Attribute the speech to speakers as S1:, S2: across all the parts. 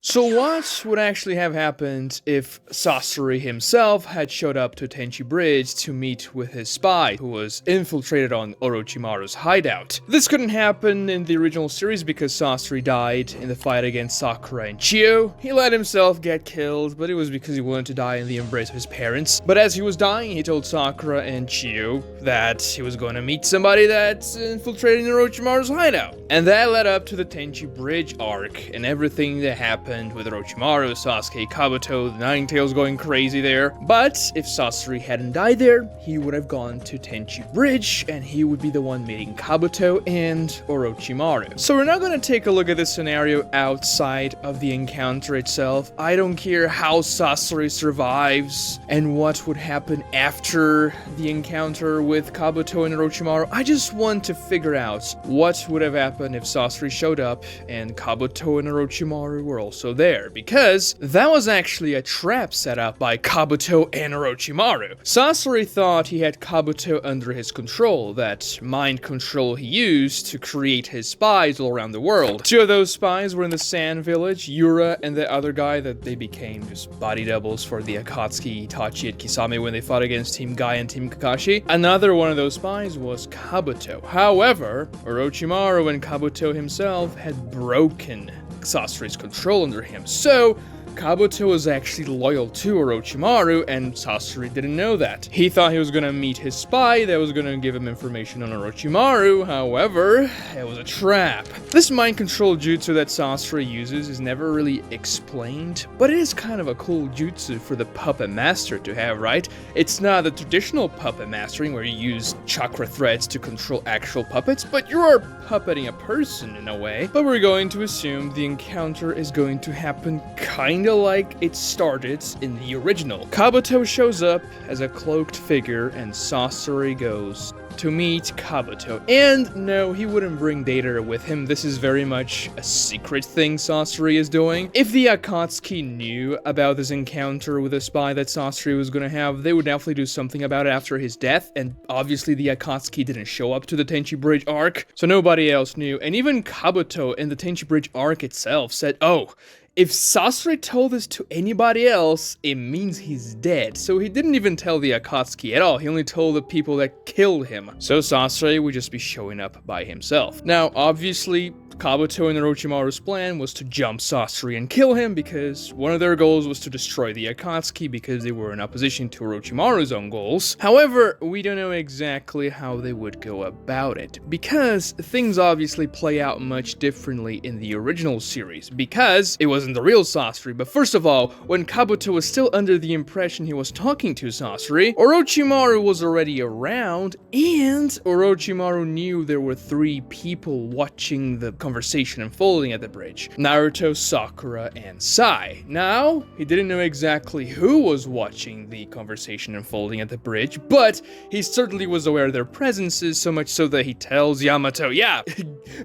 S1: So what would actually have happened if Sasori himself had showed up to Tenchi Bridge to meet with his spy, who was infiltrated on Orochimaru's hideout? This couldn't happen in the original series because Sasori died in the fight against Sakura and Chiyo. He let himself get killed, but it was because he wanted to die in the embrace of his parents. But as he was dying, he told Sakura and Chiyo that he was going to meet somebody that's infiltrated Orochimaru's hideout. And that led up to the Tenchi Bridge Arc and everything that happened with Orochimaru, Sasuke, Kabuto, the Nine Tails going crazy there. But if Sasori hadn't died there, he would have gone to Tenchi Bridge and he would be the one meeting Kabuto and Orochimaru. So we're not going to take a look at this scenario outside of the encounter itself. I don't care how Sasori survives and what would happen after the encounter with Kabuto and Orochimaru. I just want to figure out what would have happened if Sasori showed up and Kabuto and Orochimaru were also there, because that was actually a trap set up by Kabuto and Orochimaru. Sasori thought he had Kabuto under his control, that mind control he used to create his spies all around the world. Two of those spies were in the Sand Village, Yura and the other guy that they became just body doubles for the Akatsuki, Itachi, and Kisame when they fought against Team Guy and Team Kakashi. Another one of those spies was Kabuto. However, Orochimaru and Kabuto himself had broken Sasori's control under him, so Kabuto was actually loyal to Orochimaru, and Sasori didn't know that. He thought he was gonna meet his spy that was gonna give him information on Orochimaru, however, it was a trap. This mind control jutsu that Sasori uses is never really explained, but it is kind of a cool jutsu for the puppet master to have, right? It's not the traditional puppet mastering where you use chakra threads to control actual puppets, but you are puppeting a person in a way. But we're going to assume the encounter is going to happen kinda like it started in the original. Kabuto shows up as a cloaked figure and Sasori goes to meet Kabuto. And no, he wouldn't bring Deidara with him. This is very much a secret thing Sasori is doing. If the Akatsuki knew about this encounter with a spy that Sasori was gonna have, they would definitely do something about it after his death, and obviously the Akatsuki didn't show up to the Tenchi Bridge Arc, so nobody else knew. And even Kabuto in the Tenchi Bridge Arc itself said, oh, if Sasori told this to anybody else, it means he's dead. So he didn't even tell the Akatsuki at all. He only told the people that killed him. So Sasori would just be showing up by himself. Now, obviously, Kabuto and Orochimaru's plan was to jump Sasori and kill him because one of their goals was to destroy the Akatsuki because they were in opposition to Orochimaru's own goals. However, we don't know exactly how they would go about it because things obviously play out much differently in the original series because it wasn't the real Sasori. But first of all, when Kabuto was still under the impression he was talking to Sasori, Orochimaru was already around and Orochimaru knew there were 3 people watching the conversation unfolding at the bridge: Naruto, Sakura, and Sai. Now, he didn't know exactly who was watching the conversation unfolding at the bridge, but he certainly was aware of their presences, so much so that he tells Yamato, yeah,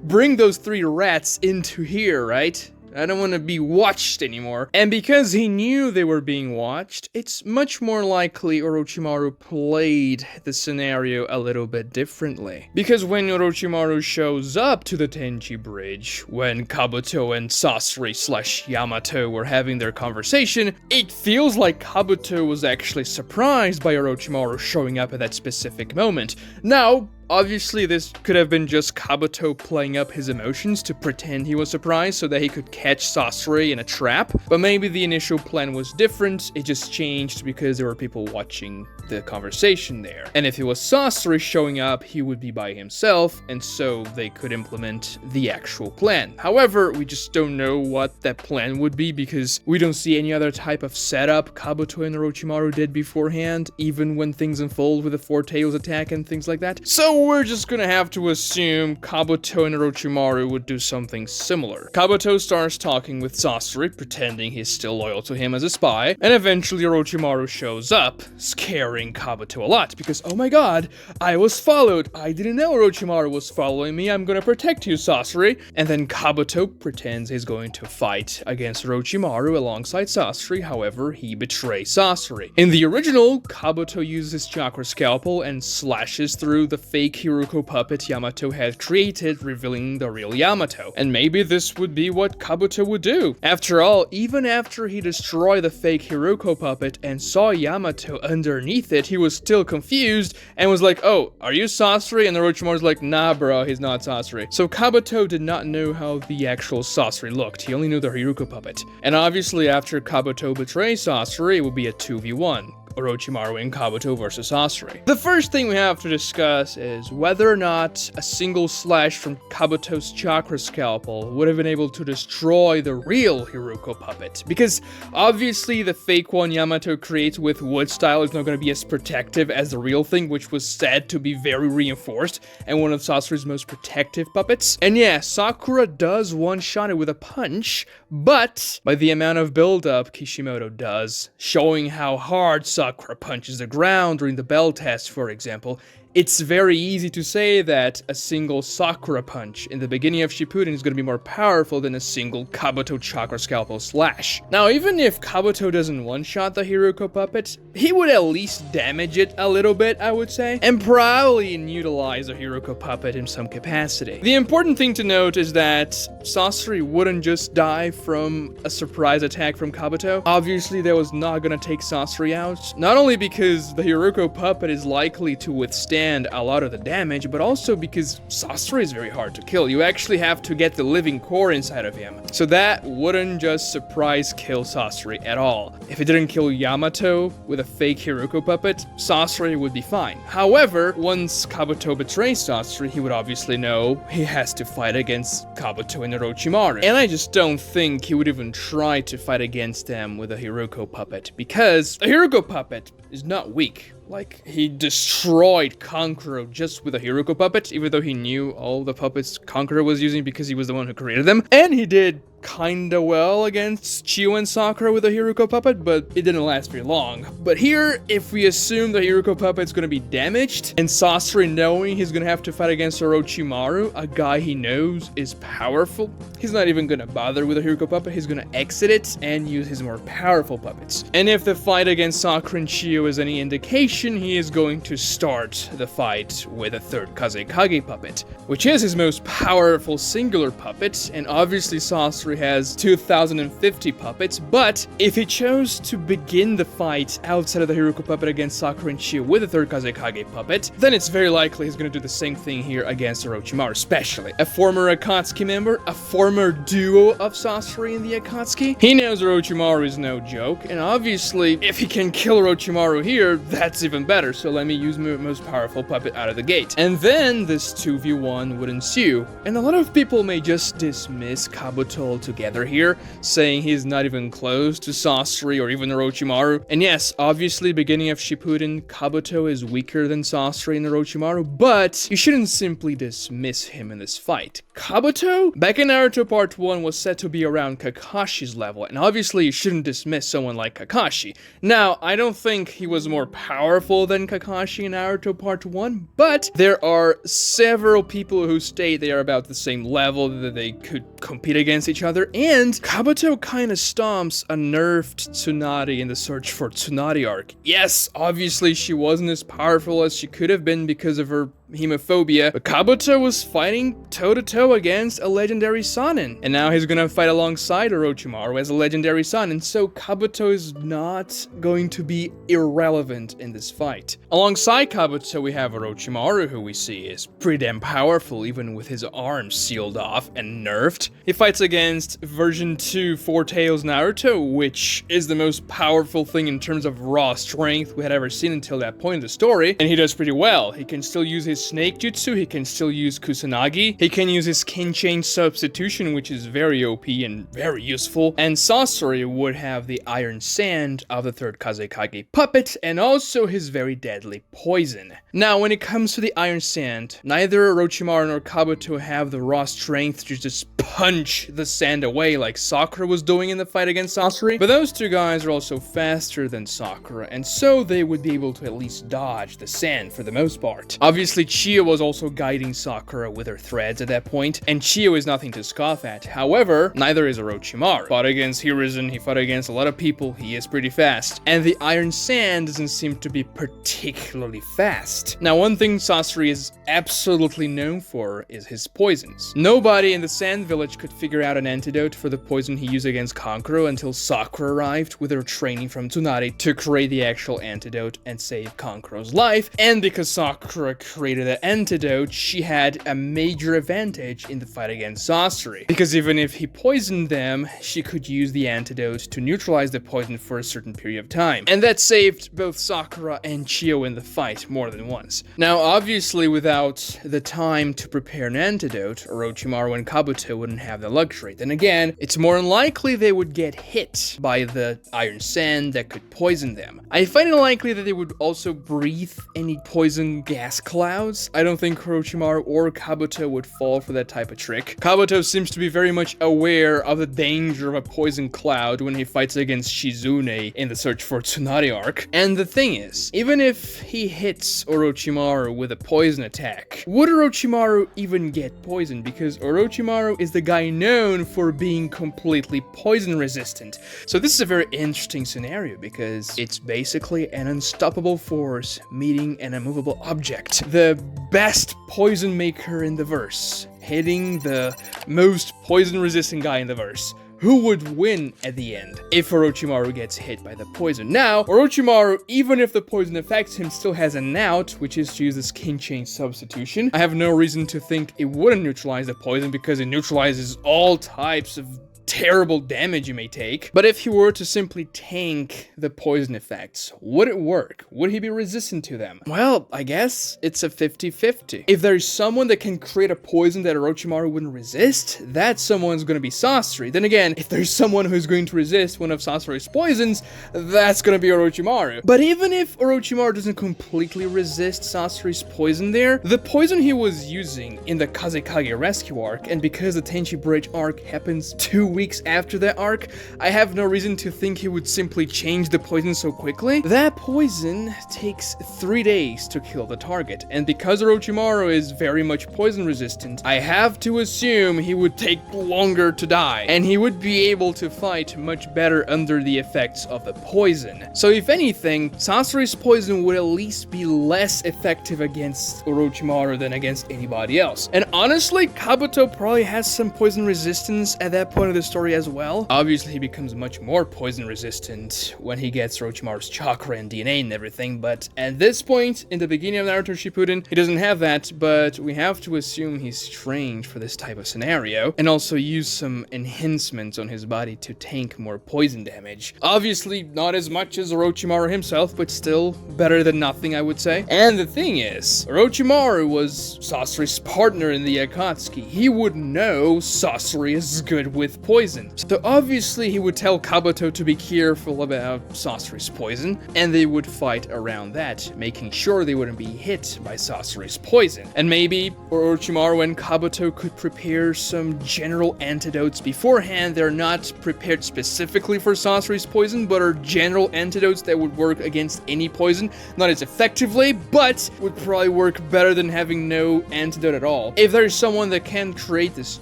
S1: bring those 3 rats into here, right? I don't want to be watched anymore. And because he knew they were being watched, it's much more likely Orochimaru played the scenario a little bit differently. Because when Orochimaru shows up to the Tenchi Bridge, when Kabuto and Sasori/Yamato were having their conversation, it feels like Kabuto was actually surprised by Orochimaru showing up at that specific moment. Now, obviously, this could have been just Kabuto playing up his emotions to pretend he was surprised so that he could catch Sasori in a trap. But maybe the initial plan was different, it just changed because there were people watching the conversation there. And if it was Sasori showing up, he would be by himself, and so they could implement the actual plan. However, we just don't know what that plan would be because we don't see any other type of setup Kabuto and Orochimaru did beforehand, even when things unfold with the 4 Tails attack and things like that. So we're just gonna have to assume Kabuto and Orochimaru would do something similar. Kabuto starts talking with Sasori, pretending he's still loyal to him as a spy, and eventually Orochimaru shows up, scaring Kabuto a lot, because oh my god, I was followed, I didn't know Orochimaru was following me, I'm gonna protect you, Sasori. And then Kabuto pretends he's going to fight against Orochimaru alongside Sasori, however, he betrays Sasori. In the original, Kabuto uses his chakra scalpel and slashes through the fake fake Hiroko puppet Yamato had created, revealing the real Yamato. And maybe this would be what Kabuto would do. After all, even after he destroyed the fake Hiroko puppet and saw Yamato underneath it, he was still confused and was like, "Oh, are you Sasori?" And Orochimaru's like, "Nah, bro, he's not Sasori." So Kabuto did not know how the actual Sasori looked. He only knew the Hiroko puppet. And obviously, after Kabuto betrays Sasori, it would be a 2v1. Orochimaru and Kabuto versus Sasori. The first thing we have to discuss is whether or not a single slash from Kabuto's chakra scalpel would have been able to destroy the real Hiroko puppet. Because obviously the fake one Yamato creates with wood style is not going to be as protective as the real thing, which was said to be very reinforced and one of Sasori's most protective puppets. And yeah, Sakura does one-shot it with a punch, but by the amount of build-up Kishimoto does, showing how hard Sakura punches the ground during the bell test, for example, it's very easy to say that a single Sakura punch in the beginning of Shippuden is going to be more powerful than a single Kabuto chakra scalpel slash. Now, even if Kabuto doesn't one-shot the Hiroko puppet, he would at least damage it a little bit, I would say, and probably utilize the Hiroko puppet in some capacity. The important thing to note is that Sasori wouldn't just die from a surprise attack from Kabuto. Obviously, that was not going to take Sasori out, not only because the Hiroko puppet is likely to withstand a lot of the damage, but also because Sasori is very hard to kill. You actually have to get the living core inside of him. So that wouldn't just surprise kill Sasori at all. If it didn't kill Yamato with a fake Hiroko puppet, Sasori would be fine. However, once Kabuto betrays Sasori, he would obviously know he has to fight against Kabuto and Orochimaru. And I just don't think he would even try to fight against them with a Hiroko puppet, because a Hiroko puppet is not weak. Like, he destroyed Kankuro just with a Hiroko puppet, even though he knew all the puppets Kankuro was using because he was the one who created them. And he did kinda well against Chiyo and Sakura with a Hiroko puppet, but it didn't last very long. But here, if we assume the Hiroko puppet's gonna be damaged, and Sasori knowing he's gonna have to fight against Orochimaru, a guy he knows is powerful, he's not even gonna bother with a Hiroko puppet, he's gonna exit it and use his more powerful puppets. And if the fight against Sakura and Chiyo is any indication, he is going to start the fight with a third Kazekage puppet, which is his most powerful singular puppet, and obviously Sasori has 2050 puppets, but if he chose to begin the fight outside of the Hiroko puppet against Sakura and Chiyo with a third Kazekage puppet, then it's very likely he's going to do the same thing here against Orochimaru, especially. A former Akatsuki member, a former duo of Sasori and the Akatsuki. He knows Orochimaru is no joke, and obviously, if he can kill Orochimaru here, that's even better, so let me use my most powerful puppet out of the gate. And then this 2v1 would ensue, and a lot of people may just dismiss Kabuto together here, saying he's not even close to Sasori or even Orochimaru. And yes, obviously, beginning of Shippuden, Kabuto is weaker than Sasori and Orochimaru, but you shouldn't simply dismiss him in this fight. Kabuto, back in Naruto Part 1, was said to be around Kakashi's level, and obviously you shouldn't dismiss someone like Kakashi. Now, I don't think he was more powerful than Kakashi in Naruto Part 1, but there are several people who state they are about the same level, that they could compete against each other, and Kabuto kinda stomps a nerfed Tsunade in the Search for Tsunade arc. Yes, obviously she wasn't as powerful as she could have been because of her hemophobia, but Kabuto was fighting toe-to-toe against a legendary Sannin, and now he's gonna fight alongside Orochimaru as a legendary Sannin, so Kabuto is not going to be irrelevant in this fight. Alongside Kabuto, we have Orochimaru, who we see is pretty damn powerful, even with his arms sealed off and nerfed. He fights against version 2 Four Tails Naruto, which is the most powerful thing in terms of raw strength we had ever seen until that point in the story, and he does pretty well. He can still use his snake jutsu, he can still use Kusanagi, he can use his kin chain substitution, which is very OP and very useful, and Sasori would have the iron sand of the third Kazekage puppet, and also his very deadly poison. Now, when it comes to the iron sand, neither Orochimaru nor Kabuto have the raw strength to just punch the sand away like Sakura was doing in the fight against Sasori, but those two guys are also faster than Sakura, and so they would be able to at least dodge the sand for the most part. Obviously, Chiyo was also guiding Sakura with her threads at that point, and Chiyo is nothing to scoff at. However, neither is Orochimaru. Fought against Hiruzen, he fought against a lot of people, he is pretty fast. And the iron sand doesn't seem to be particularly fast. resist. Now, one thing Sasori is absolutely known for is his poisons. Nobody in the Sand Village could figure out an antidote for the poison he used against Kankuro until Sakura arrived with her training from Tsunade to create the actual antidote and save Kankuro's life. And because Sakura created the antidote, she had a major advantage in the fight against Sasori. Because even if he poisoned them, she could use the antidote to neutralize the poison for a certain period of time. And that saved both Sakura and Chio in the fight more than once. Now, obviously, without the time to prepare an antidote, Orochimaru and Kabuto wouldn't have the luxury. Then again, it's more unlikely they would get hit by the iron sand that could poison them. I find it likely that they would also breathe any poison gas clouds. I don't think Orochimaru or Kabuto would fall for that type of trick. Kabuto seems to be very much aware of the danger of a poison cloud when he fights against Shizune in the Search for Tsunade arc. And the thing is, even if he hits Orochimaru with a poison attack, would Orochimaru even get poisoned? Because Orochimaru is the guy known for being completely poison resistant. So this is a very interesting scenario because it's basically an unstoppable force meeting an immovable object. The best poison maker in the verse, hitting the most poison resistant guy in the verse. Who would win at the end if Orochimaru gets hit by the poison? Now, Orochimaru, even if the poison affects him, still has an out, which is to use the skin change substitution. I have no reason to think it wouldn't neutralize the poison because it neutralizes all types of terrible damage you may take. But if he were to simply tank the poison effects, would it work? Would he be resistant to them? Well, I guess it's a 50-50. If there's someone that can create a poison that Orochimaru wouldn't resist, that someone's gonna be Sasori. Then again, if there's someone who's going to resist one of Sasori's poisons, that's gonna be Orochimaru. But even if Orochimaru doesn't completely resist Sasori's poison there, the poison he was using in the Kazekage rescue arc, and because the Tenchi Bridge arc happens 2 weeks after that arc, I have no reason to think he would simply change the poison so quickly. That poison takes 3 days to kill the target, and because Orochimaru is very much poison resistant, I have to assume he would take longer to die, and he would be able to fight much better under the effects of the poison. So if anything, Sasori's poison would at least be less effective against Orochimaru than against anybody else. And honestly, Kabuto probably has some poison resistance at that point of the story as well. Obviously, he becomes much more poison resistant when he gets Orochimaru's chakra and DNA and everything, but at this point, in the beginning of Naruto Shippuden, he doesn't have that, but we have to assume he's trained for this type of scenario, and also use some enhancements on his body to tank more poison damage. Obviously, not as much as Orochimaru himself, but still better than nothing, I would say. And the thing is, Orochimaru was Sasori's partner in the Akatsuki. He would know Sasori is good with poison. So obviously he would tell Kabuto to be careful about Sasori's poison, and they would fight around that, making sure they wouldn't be hit by Sasori's poison. And maybe Orochimaru and Kabuto could prepare some general antidotes beforehand. They're not prepared specifically for Sasori's poison, but are general antidotes that would work against any poison. Not as effectively, but would probably work better than having no antidote at all. If there's someone that can create this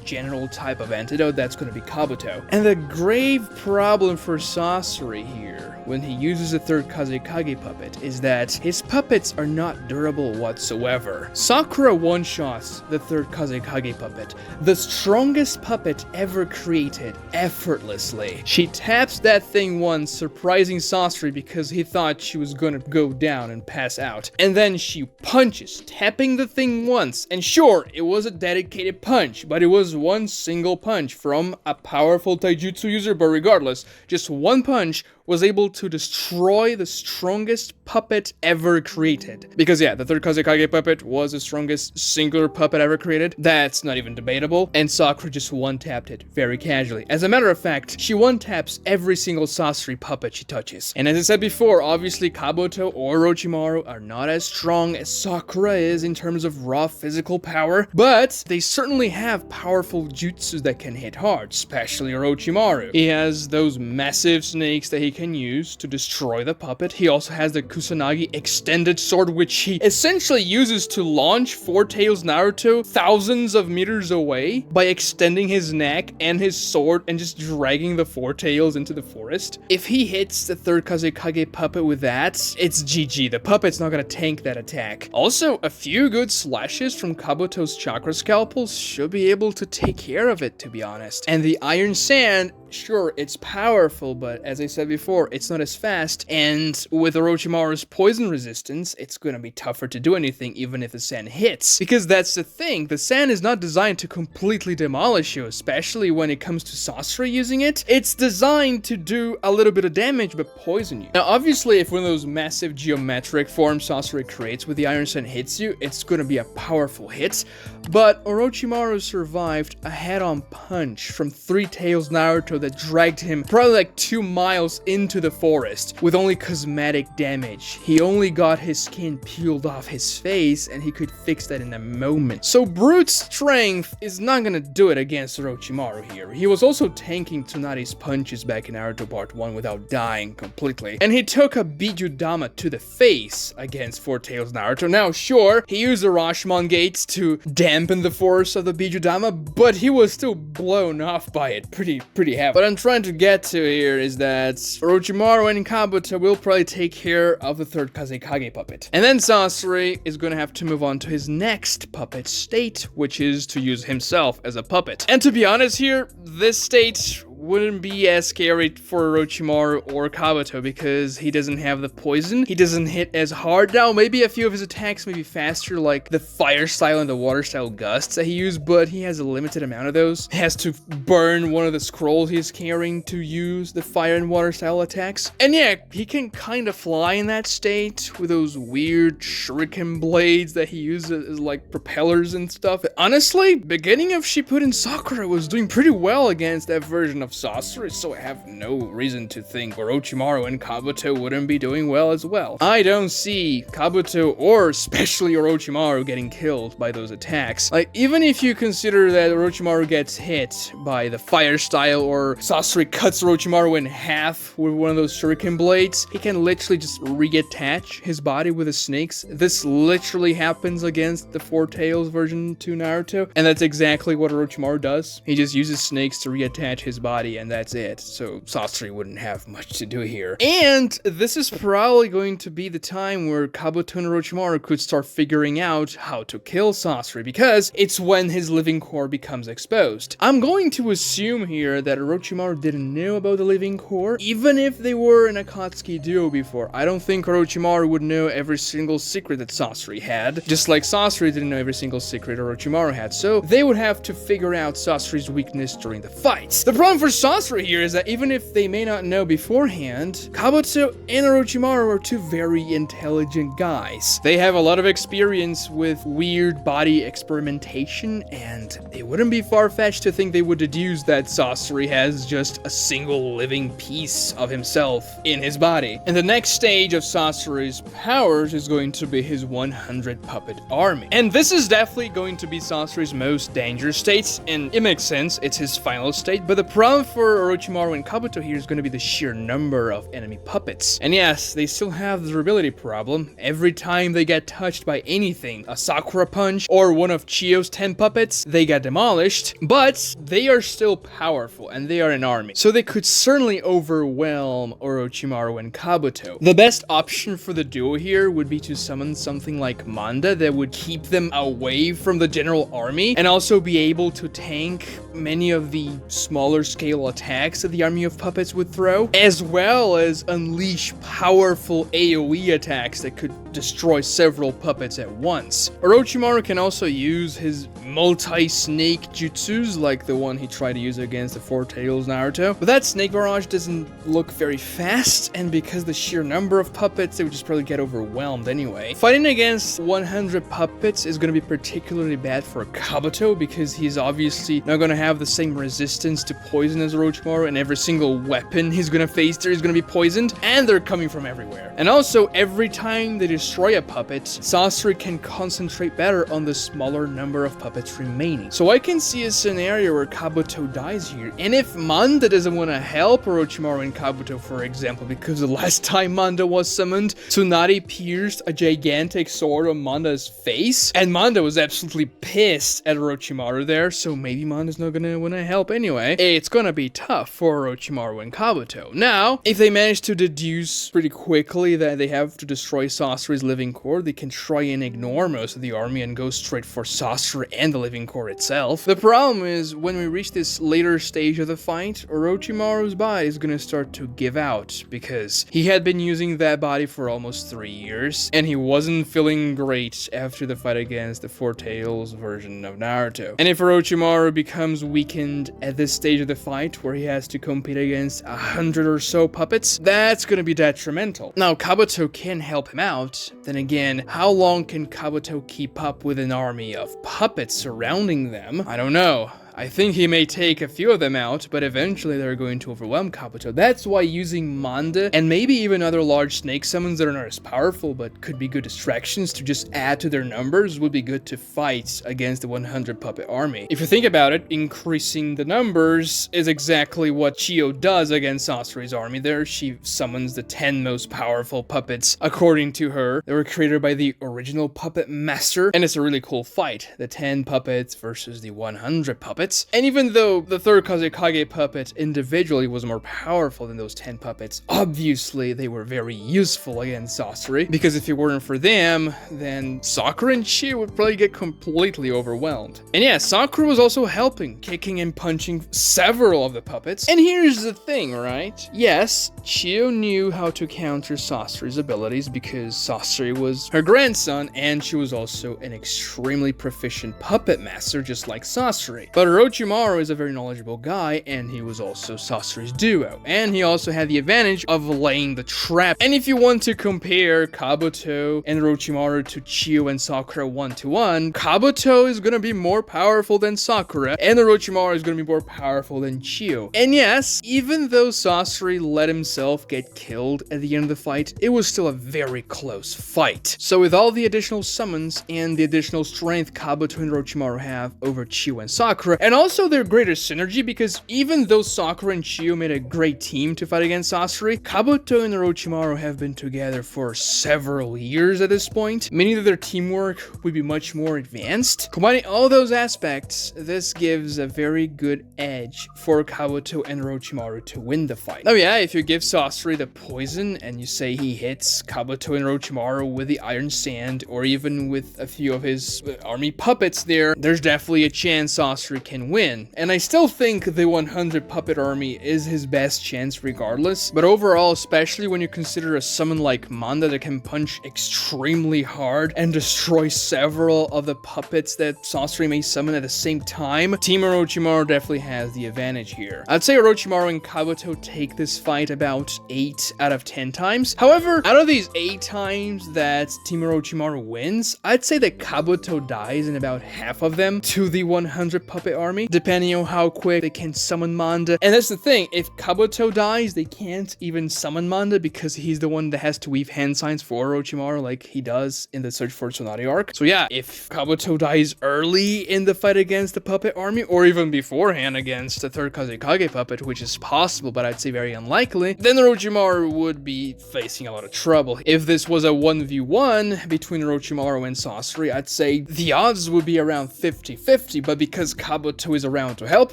S1: general type of antidote, that's going to be Kabuto. And the grave problem for Sasori here, when he uses the third Kazekage puppet, is that his puppets are not durable whatsoever. Sakura one-shots the third Kazekage puppet, the strongest puppet ever created, effortlessly. She taps that thing once, surprising Sasori because he thought she was gonna go down and pass out. And then she punches, tapping the thing once. And sure, it was a dedicated punch, but it was one single punch from a powerful taijutsu user, but regardless, just one punch was able to destroy the strongest puppet ever created. Because yeah, the third Kazekage puppet was the strongest singular puppet ever created. That's not even debatable. And Sakura just one-tapped it very casually. As a matter of fact, she one-taps every single Sasori puppet she touches. And as I said before, obviously Kabuto or Orochimaru are not as strong as Sakura is in terms of raw physical power, but they certainly have powerful jutsus that can hit hard, especially Orochimaru. He has those massive snakes that he can use to destroy the puppet. He also has the Kusanagi extended sword, which he essentially uses to launch Four Tails Naruto thousands of meters away by extending his neck and his sword and just dragging the Four Tails into the forest. If he hits the third Kazekage puppet with that, it's GG. The puppet's not gonna tank that attack. Also, a few good slashes from Kabuto's chakra scalpels should be able to take care of it, to be honest. And the Iron Sand, sure, it's powerful, but as I said before, it's not as fast, and with Orochimaru's poison resistance, it's gonna be tougher to do anything even if the sand hits. Because that's the thing, the sand is not designed to completely demolish you, especially when it comes to Sasori using it. It's designed to do a little bit of damage but poison you. Now obviously, if one of those massive geometric forms Sasori creates with the Iron Sand hits you, it's gonna be a powerful hit, but Orochimaru survived a head-on punch from Three Tails Naruto that dragged him probably like 2 miles into the forest with only cosmetic damage. He only got his skin peeled off his face and he could fix that in a moment. So brute strength is not gonna do it against Orochimaru here. He was also tanking Tsunari's punches back in Naruto Part 1 without dying completely. And he took a Bijudama to the face against Four Tails Naruto. Now sure, he used the Rashomon gates to dampen the force of the Bijudama, but he was still blown off by it pretty heavy. What I'm trying to get to here is that Orochimaru and Kabuto will probably take care of the third Kazekage puppet. And then Sasori is gonna have to move on to his next puppet state, which is to use himself as a puppet. And to be honest here, this state wouldn't be as scary for Orochimaru or Kabuto because he doesn't have the poison. He doesn't hit as hard. Now, maybe a few of his attacks may be faster, like the fire style and the water style gusts that he used, but he has a limited amount of those. He has to burn one of the scrolls he's carrying to use the fire and water style attacks. And yeah, he can kind of fly in that state with those weird shuriken blades that he uses as like propellers and stuff. Honestly, beginning of Shippuden Sakura was doing pretty well against that version of Sasori, so I have no reason to think Orochimaru and Kabuto wouldn't be doing well as well. I don't see Kabuto or especially Orochimaru getting killed by those attacks. Like, even if you consider that Orochimaru gets hit by the fire style or Sasori cuts Orochimaru in half with one of those shuriken blades, he can literally just reattach his body with the snakes. This literally happens against the Four Tails version 2 Naruto, and that's exactly what Orochimaru does. He just uses snakes to reattach his body, and that's it. So Sasori wouldn't have much to do here. And this is probably going to be the time where Kabuto and Orochimaru could start figuring out how to kill Sasori, because it's when his living core becomes exposed. I'm going to assume here that Orochimaru didn't know about the living core, even if they were an Akatsuki duo before. I don't think Orochimaru would know every single secret that Sasori had, just like Sasori didn't know every single secret Orochimaru had, so they would have to figure out Sasori's weakness during the fights. The problem for Sasori here is that even if they may not know beforehand, Kabuto and Orochimaru are two very intelligent guys. They have a lot of experience with weird body experimentation, and it wouldn't be far-fetched to think they would deduce that Sasori has just a single living piece of himself in his body. And the next stage of Sasori's powers is going to be his 100 puppet army. And this is definitely going to be Sasori's most dangerous state, and it makes sense, it's his final state, but the problem for Orochimaru and Kabuto here is going to be the sheer number of enemy puppets. And yes, they still have the durability problem. Every time they get touched by anything, a Sakura punch or one of Chiyo's 10 puppets, they get demolished, but they are still powerful and they are an army. So they could certainly overwhelm Orochimaru and Kabuto. The best option for the duo here would be to summon something like Manda that would keep them away from the general army and also be able to tank many of the smaller scale attacks that the army of puppets would throw, as well as unleash powerful AoE attacks that could destroy several puppets at once. Orochimaru can also use his multi-snake jutsus, like the one he tried to use against the Four Tails Naruto, but that snake barrage doesn't look very fast, and because the sheer number of puppets, they would just probably get overwhelmed anyway. Fighting against 100 puppets is going to be particularly bad for Kabuto, because he's obviously not going to have the same resistance to poison poison as Orochimaru, and every single weapon he's gonna face there is gonna be poisoned, and they're coming from everywhere. And also, every time they destroy a puppet, Sasori can concentrate better on the smaller number of puppets remaining. So I can see a scenario where Kabuto dies here, and if Manda doesn't want to help Orochimaru and Kabuto, for example, because the last time Manda was summoned, Tsunade pierced a gigantic sword on Manda's face, and Manda was absolutely pissed at Orochimaru there, so maybe Manda's not gonna want to help anyway. It's gonna be tough for Orochimaru and Kabuto. Now, if they manage to deduce pretty quickly that they have to destroy Sasori's living core, they can try and ignore most of the army and go straight for Sasori and the living core itself. The problem is, when we reach this later stage of the fight, Orochimaru's body is gonna start to give out, because he had been using that body for almost 3 years, and he wasn't feeling great after the fight against the Four Tails version of Naruto. And if Orochimaru becomes weakened at this stage of the fight, where he has to compete against 100 or so puppets, that's gonna be detrimental. Now, Kabuto can help him out. Then again, how long can Kabuto keep up with an army of puppets surrounding them? I don't know. I think he may take a few of them out, but eventually they're going to overwhelm Kabuto. That's why using Manda, and maybe even other large snake summons that are not as powerful, but could be good distractions to just add to their numbers, would be good to fight against the 100 puppet army. If you think about it, increasing the numbers is exactly what Chiyo does against Sasori's army there. She summons the 10 most powerful puppets, according to her. They were created by the original puppet master, and it's a really cool fight. The 10 puppets versus the 100 puppets. And even though the third Kazekage puppet individually was more powerful than those 10 puppets, obviously they were very useful against Sasori, because if it weren't for them, then Sakura and Chiyo would probably get completely overwhelmed. And yeah, Sakura was also helping, kicking and punching several of the puppets. And here's the thing, right? Yes, Chiyo knew how to counter Sasori's abilities because Sasori was her grandson, and she was also an extremely proficient puppet master, just like Sasori. But Orochimaru is a very knowledgeable guy, and he was also Sasori's duo, and he also had the advantage of laying the trap. And if you want to compare Kabuto and Orochimaru to Chiyo and Sakura 1-to-1, Kabuto is gonna be more powerful than Sakura, and Orochimaru is gonna be more powerful than Chiyo. And yes, even though Sasori let himself get killed at the end of the fight, it was still a very close fight. So with all the additional summons and the additional strength Kabuto and Orochimaru have over Chiyo and Sakura, and also their greater synergy, because even though Sakura and Chiyo made a great team to fight against Sasori, Kabuto and Orochimaru have been together for several years at this point, meaning that their teamwork would be much more advanced. Combining all those aspects, this gives a very good edge for Kabuto and Orochimaru to win the fight. Oh yeah, if you give Sasori the poison and you say he hits Kabuto and Orochimaru with the iron sand, or even with a few of his army puppets there, there's definitely a chance Sasori can win. And I still think the 100 puppet army is his best chance regardless, but overall, especially when you consider a summon like Manda that can punch extremely hard and destroy several of the puppets that Sasori may summon at the same time, Team Orochimaru definitely has the advantage here. I'd say Orochimaru and Kabuto take this fight about 8 out of 10 times. However, out of these 8 times that Team Orochimaru wins, I'd say that Kabuto dies in about half of them to the 100 puppet army, depending on how quick they can summon Manda. And that's the thing, if Kabuto dies, they can't even summon Manda because he's the one that has to weave hand signs for Orochimaru like he does in the Search for Tsunade arc. So yeah, if Kabuto dies early in the fight against the puppet army, or even beforehand against the third Kazekage puppet, which is possible, but I'd say very unlikely, then Orochimaru would be facing a lot of trouble. If this was a 1v1 between Orochimaru and Sasori, I'd say the odds would be around 50-50, but because Kabuto is around to help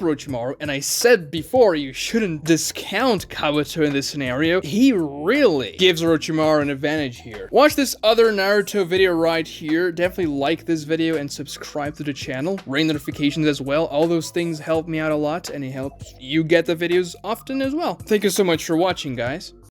S1: Orochimaru, and I said before you shouldn't discount Kabuto in this scenario, he really gives Orochimaru an advantage here. Watch this other Naruto video right here. Definitely like this video and subscribe to the channel. Ring notifications as well. All those things help me out a lot, and it helps you get the videos often as well. Thank you so much for watching, guys.